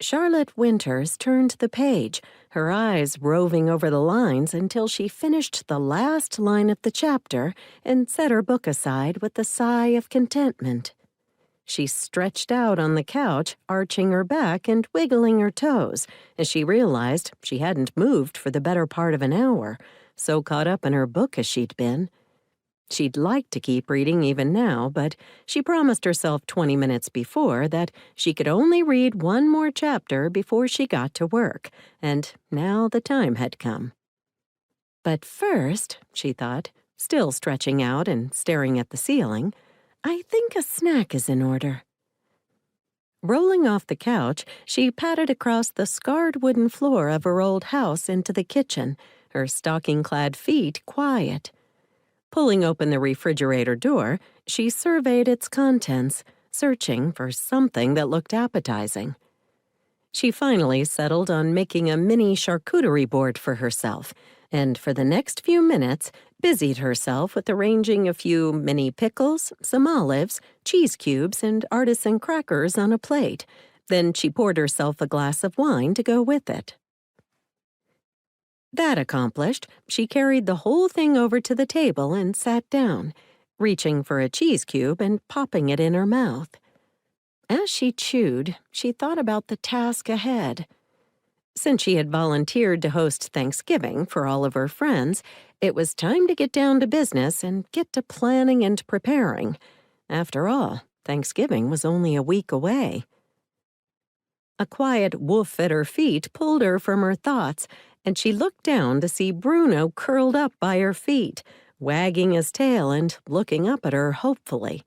Charlotte Winters turned the page, her eyes roving over the lines until she finished the last line of the chapter and set her book aside with a sigh of contentment. She stretched out on the couch, arching her back and wiggling her toes, as she realized she hadn't moved for the better part of an hour, so caught up in her book as she'd been. She'd like to keep reading even now, but she promised herself 20 minutes before that she could only read one more chapter before she got to work, and now the time had come. But first, she thought, still stretching out and staring at the ceiling, I think a snack is in order. Rolling off the couch, she padded across the scarred wooden floor of her old house into the kitchen, her stocking-clad feet quiet. Pulling open the refrigerator door, she surveyed its contents, searching for something that looked appetizing. She finally settled on making a mini charcuterie board for herself, and for the next few minutes busied herself with arranging a few mini pickles, some olives, cheese cubes, and artisan crackers on a plate. Then she poured herself a glass of wine to go with it. That accomplished, she carried the whole thing over to the table and sat down, reaching for a cheese cube and popping it in her mouth. As she chewed, she thought about the task ahead. Since she had volunteered to host Thanksgiving for all of her friends, it was time to get down to business and get to planning and preparing. After all, Thanksgiving was only a week away. A quiet woof at her feet pulled her from her thoughts, and she looked down to see Bruno curled up by her feet, wagging his tail and looking up at her hopefully.